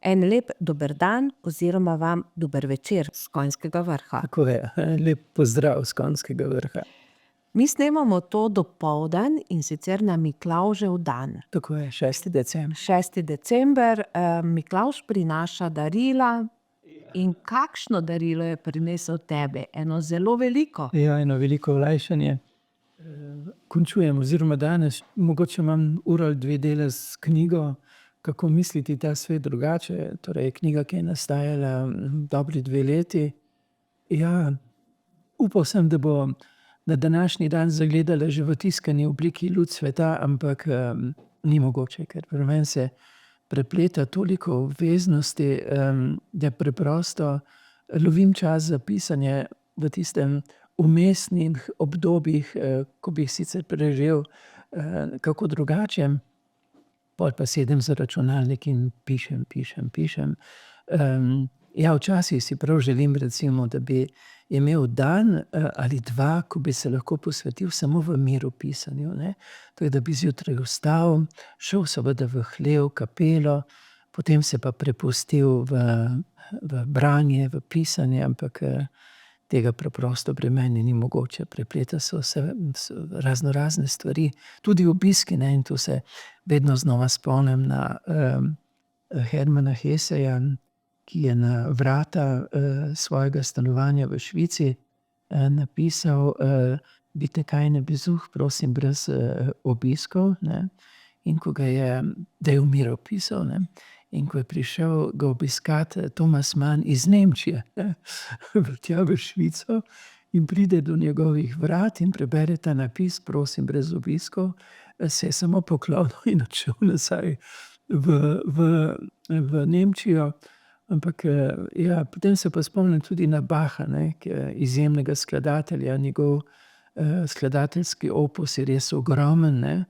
En lep dober dan oziroma vam dober večer s Konjskega vrha. Tako je, lep pozdrav s Konjskega vrha. Mi snemamo to dopoldan, in sicer na Miklavžev dan. Tako je, 6. december. 6. december, Miklavž prinaša darila. In kakšno darilo je prinesel tebi? Eno zelo veliko. Ja, eno veliko olajšanje. Končujem oziroma danes, mogoče imam uro ali dve dela s knjigo Kako misliti ta svet drugače. Torej, knjiga, ki je nastajala dobri 2 leti. Ja, upal sem, da bo na današnji dan zagledala že v tiskani obliki luč sveta, ampak ni mogoče, ker pri meni se prepleta toliko obveznosti, da preprosto lovim čas za pisanje v tistem vmesnih obdobjih, ko bi jih sicer preživel kako drugače. Pol pa sedem za računalnik in pišem. Ja, včasih si prav želim, recimo, da bi imel dan ali dva, ko bi se lahko posvetil samo v miru pisanju, ne. To je, da bi zjutraj vstal, šel seveda v hlev, kapelo, potem se pa prepustil v branje, v pisanje, ampak tega preprosto pri meni ni mogoče. Prepleta so se raznorazne stvari, tudi obiski, ne, in tu se vedno znova spomnim na Hermana Hesseja, ki je na vrata svojega stanovanja v Švici napisal Bitte keine Besuch, prosim, brez obiskov, ne. In ko ga je, da je v miru pisal, ne. In ko je prišel ga obiskat Thomas Mann iz Nemčije, tja v Švico, in pride do njegovih vrat in prebere ta napis, prosim, brez obiskov, se je samo poklonil in odšel nazaj v Nemčijo. Ampak ja, potem se pa spomnim tudi na Bacha, ne, ki je izjemnega skladatelja, njegov skladateljski opus je res ogromen, ne,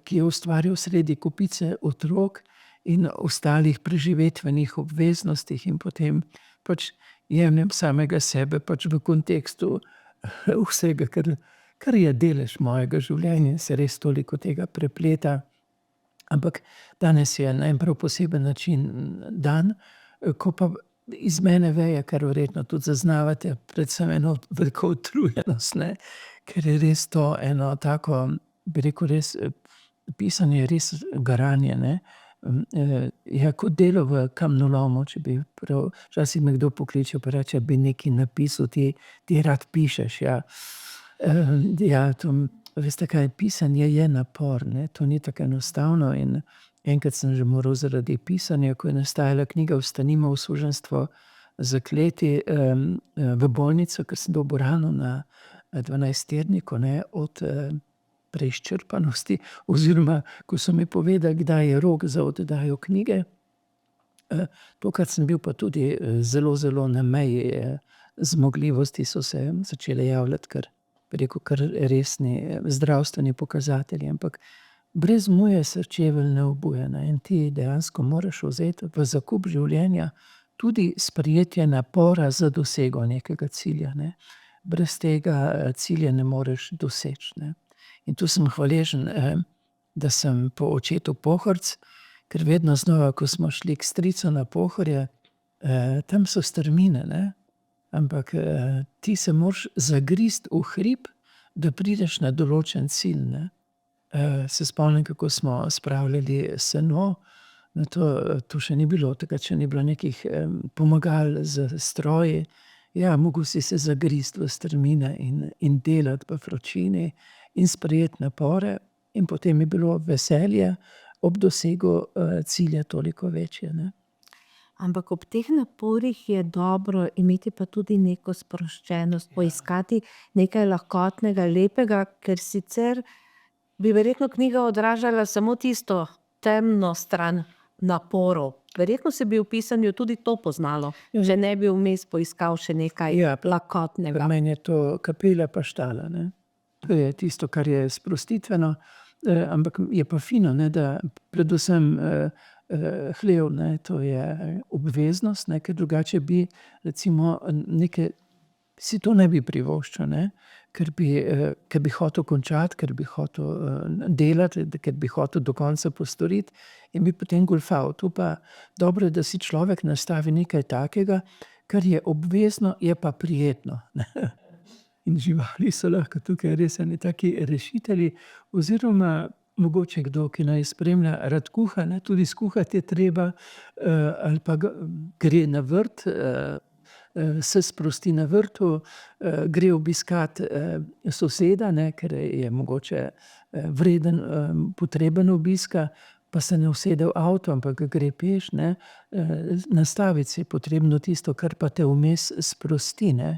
ki je ustvaril sredi kopice otrok in ostalih preživetvenih obveznostih, in potem pač jemljem samega sebe pač v kontekstu vsega, kar je delež mojega življenja, se res toliko tega prepleta. Ampak danes je na en prav poseben način dan, ko pa iz mene veje, kar verjetno tudi zaznavate, predvsem eno veliko utrujenost, ne, ker je res to eno tako, bi rekel, res pisanje je res garanje, ne. Ja, kot delo v kamnolomu, če bi prav, včasih me kdo pokliče pa reče: "Bi nekaj napisal, ti rad pišeš." Ja, ja, to, veste kaj, pisanje je napor, ne, to ni tako enostavno, in enkrat sem že moral zaradi pisanja, ko je nastajala knjiga Vstanimo v suženjstvo, zakleti v bolnico, ker sem dobil rano na 12-tedniku, ne, od preizčrpanosti, oziroma ko so mi povedali, kdaj je rok za oddajo knjige. Tokrat sem bil pa tudi zelo na meji zmogljivosti, so se začele javljati kar, bi rekel, kar resni zdravstveni pokazatelji, ampak brez muje srčevelj ne obuja, ne, in ti dejansko moraš vzeti v zakup življenja tudi sprejetje napora za dosego nekega cilja, ne. Brez tega cilja ne moreš doseči, ne. In tu sem hvaležen, da sem po očetu Pohorc, ker vedno znova, ko smo šli k stricu na Pohorje, tam so strmine, ne, ampak ti se moraš zagristi v hrib, da prideš na določen cilj, ne. Se spomnim, kako smo spravljali seno, na to še ni bilo, takrat še ni bilo nekih pomagal s stroji. Ja, mogel si se zagristi v strmine in delati v vročini in sprejeti napore, in potem je bilo veselje ob dosegu cilja toliko večje, ne. Ampak ob teh naporih je dobro imeti pa tudi neko sproščenost, poiskati nekaj lahkotnega, lepega, ker sicer bi verjetno knjiga odražala samo tisto temno stran naporov. Verjetno se bi v pisanju tudi to poznalo, če ne bi vmes poiskal še nekaj lahkotnega. Pri meni je to kapela pa štala, ne. To je tisto, kar je sprostitveno, ampak je pa fino, ne, da predvsem hlev, ne, to je obveznost, ne, ker drugače bi recimo si to ne bi privoščil, ne. ker bi hotel končati, ker bi hotel delati, ker bi hotel do konca postoriti in bi potem goljufal. To pa dobro je, da si človek nastavi nekaj takega, kar je obvezno, je pa prijetno, ne. In živali so lahko tukaj res eni taki rešitelji oziroma mogoče kdo, ki naj spremlja, rad kuha, ne, tudi skuhati je treba, ali pa gre na vrt, se sprosti na vrtu, gre obiskat soseda, ne, ker je mogoče vreden, potreben obiska, pa se ne usede v avto, ampak gre peš, ne. Nastaviti si je potrebno tisto, kar pa te vmes sprosti, ne,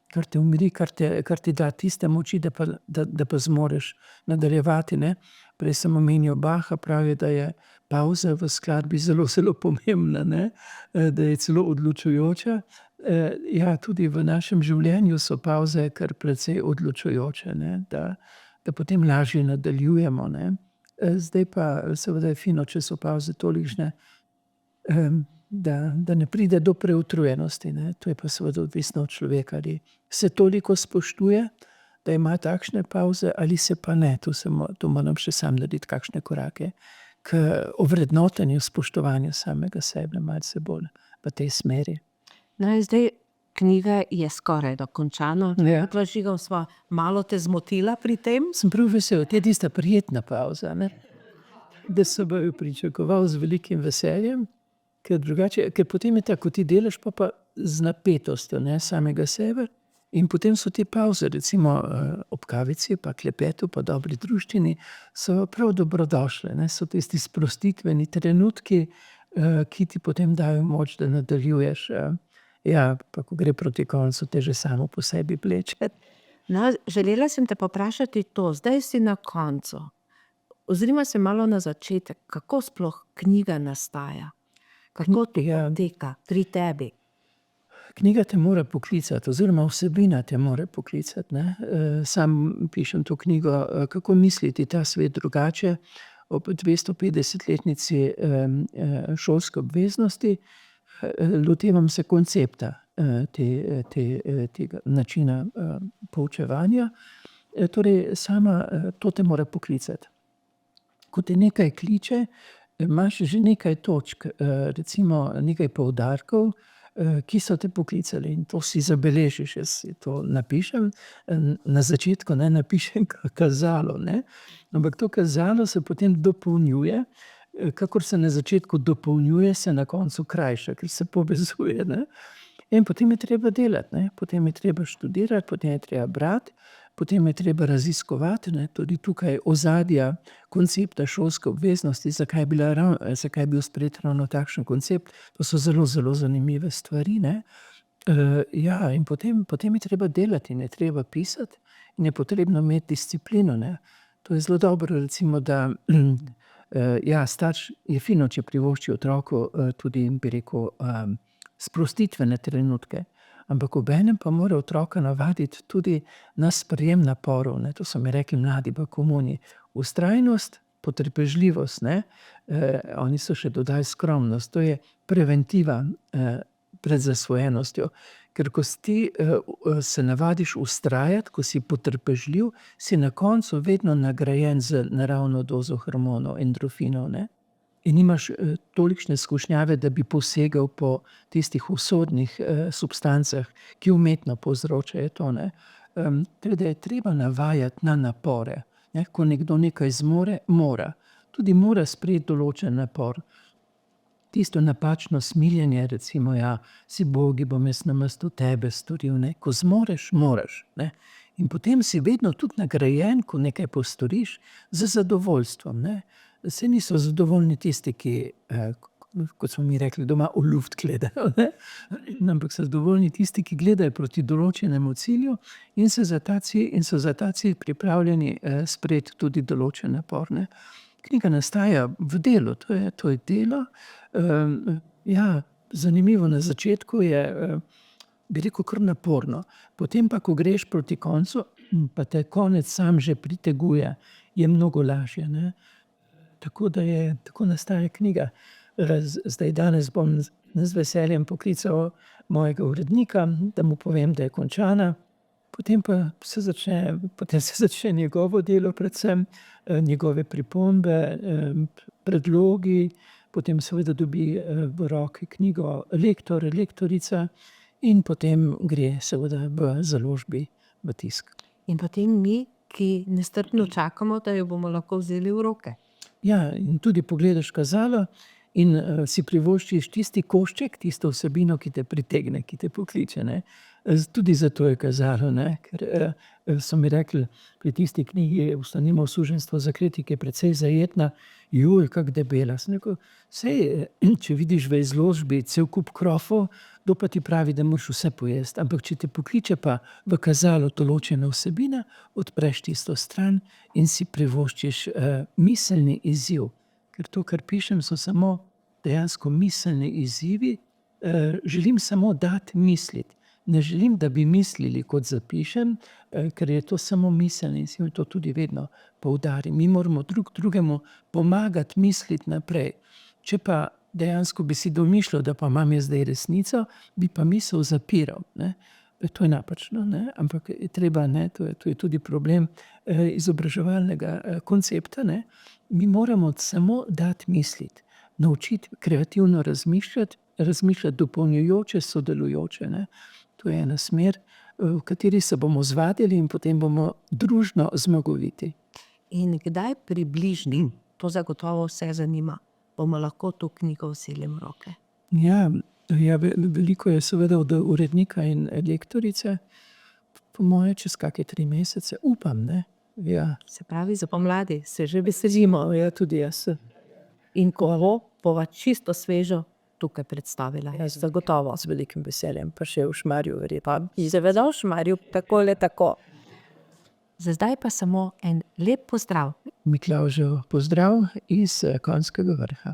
kar te umiri, kar ti da tiste moči, da pa zmoreš nadaljevati, ne. Prej sem omenjal Bacha, pravi, da je pavza v skladbi zelo, zelo pomembna, ne, da je celo odločujoča. Ja, tudi v našem življenju so pavze kar precej odločujoče, ne, da potem lažje nadaljujemo, ne. Zdaj pa seveda je fino, če so pavze tolikšne, da ne pride do preutrujenosti, ne. To je pa seveda odvisno od človeka, ali se toliko spoštuje, da ima takšne pavze, ali se pa ne. To moram še sam narediti kakšne korake k ovrednotenju spoštovanja samega sebe malce bolj v tej smeri. No, in zdaj knjiga je skoraj dokončana. Ja. Midva z Žigom sva malo te zmotila pri tem. Sem prav vesel, to je tista prijetna pavza, ne. Da sem jo pričakoval z velikim veseljem, ker drugače, ker potem je tako, ko ti delaš, pa z napetostjo, ne, samega sebe. In potem so te pavze, recimo ob kavici, pa klepetu, pa dobri druščini, so prav dobrodošle, ne. So tisti sprostitveni trenutki, ki ti potem dajo moč, da nadaljuješ. Ja, pa ko gre proti koncu, te že samo po sebi vleče. No, želela sem te povprašati to, zdaj si na koncu. Ozrimo se malo na začetek, kako sploh knjiga nastaja? Kako poteka pri tebi? Knjiga te mora poklicati oziroma vsebina te mora poklicati, ne. Sam pišem to knjigo, kako misliti ta svet drugače ob 250-letnici šolske obveznosti. Lotevam se koncepta tega načina poučevanja. Torej sama to te mora poklicati. Ko te nekaj kliče, imaš že nekaj točk, recimo nekaj poudarkov, ki so te poklicali, in to si zabeležiš. Jaz si to napišem, na začetku ne napišem kazalo, ne. Ampak to kazalo se potem dopolnjuje, kakor se na začetku dopolnjuje, se na koncu krajša, ker se povezuje, ne. In potem je treba delati, ne. Potem je treba študirati, potem je treba brati, potem je treba raziskovati, ne. Tudi tukaj ozadja koncepta šolske obveznosti, zakaj je bil sprejet ravno takšen koncept. To so zelo, zelo zanimive stvari, ne. Ja, in potem je treba delati in je treba pisati in je potrebno imeti disciplino, ne. To je zelo dobro, recimo, da ja, starš je fino, če privošči otroku tudi, bi rekel, sprostitvene trenutke. Ampak obenem pa mora otroka navaditi tudi na sprejem naporov, ne. To so mi rekli mladi v komuni. Vztrajnost, potrpežljivost, ne. Oni so še dodali skromnost. To je preventiva pred zasvojenostjo. Ker ko ti se navadiš vztrajati, ko si potrpežljiv, si na koncu vedno nagrajen z naravno dozo hormonov, endorfinov, ne. In nimaš tolikšne skušnjave, da bi posegal po tistih usodnih substancah, ki umetno povzročajo to, ne. Tako da je treba navajati na napore, ne. Ko nekdo nekaj zmore, mora. Tudi mora sprejeti določen napor. Tisto napačno smiljenje, recimo, ja, si bogi, bom jaz namesto tebe storil, ne. Ko zmoreš, moraš, ne. In potem si vedno tudi nagrajen, ko nekaj postoriš, z zadovoljstvom, ne. Saj niso zadovoljni tisti, ki, kot smo mi rekli doma, v luft gledajo, ne. Ampak so zadovoljni tisti, ki gledajo proti določenemu cilju in so za ta cilj pripravljeni sprejeti tudi določen napor, ne. Knjiga nastaja v delu, to je delo. Ja, zanimivo, na začetku je, bi rekel, kar naporno. Potem pa, ko greš proti koncu, pa te konec sam že priteguje, je mnogo lažje, ne. Tako nastaja knjiga. Zdaj danes bom z veseljem poklical mojega urednika, da mu povem, da je končana. Potem se začne njegovo delo, predvsem njegove pripombe, predlogi, potem seveda dobi v roke knjigo lektor, lektorica in potem gre seveda v založbi v tisk. In potem mi, ki nestrpno čakamo, da jo bomo lahko vzeli v roke. Ja, in tudi pogledaš kazalo in si privoščiš tisti košček, tisto vsebino, ki te pritegne, ki te pokliče, ne. Tudi zato je kazalo, ne, ker so mi rekli pri tisti knjigi Vstanimo v suženjstvo za kritike, precej zajetna, kako debela. Sem rekel, saj če vidiš v izložbi cel kup krofov, kdo pa ti pravi, da moraš vse pojesti, ampak če te pokliče pa v kazalo določena vsebina, odpreš tisto stran in si privoščiš miselni izziv. Ker to, kar pišem, so samo dejansko miselni izzivi, želim samo dati misliti. Ne želim, da bi mislili, kot zapišem, ker je to samo miselni izziv in to tudi vedno poudarim. Mi moramo drug drugemu pomagati misliti naprej. Če pa dejansko bi si domišljal, da pa imam jaz zdaj resnico, bi pa misel zapiral, ne. To je napačno, ne, ampak je treba, ne, to je tudi problem izobraževalnega koncepta, ne. Mi moramo samo dati misliti, naučiti kreativno razmišljati dopolnjujoče, sodelujoče, ne. To je ena smer, v kateri se bomo zvadili in potem bomo družno zmagoviti. In kdaj približni, to zagotovo vse zanima, bomo lahko to knjigo vzeli v roke? Ja, veliko je seveda od urednika in lektorice, po moje čez kake 3 mesece, upam, ne. Ja. Se pravi, za pomladi se že veselimo. Ja, tudi jaz. In ko bova čisto svežo tukaj predstavila. Zagotovo z velikim veseljem, pa še v Šmarju verjetno. Seveda v Šmarju, tako. Za zdaj pa samo en lep pozdrav. Miklavžev pozdrav iz Konjskega Vrha.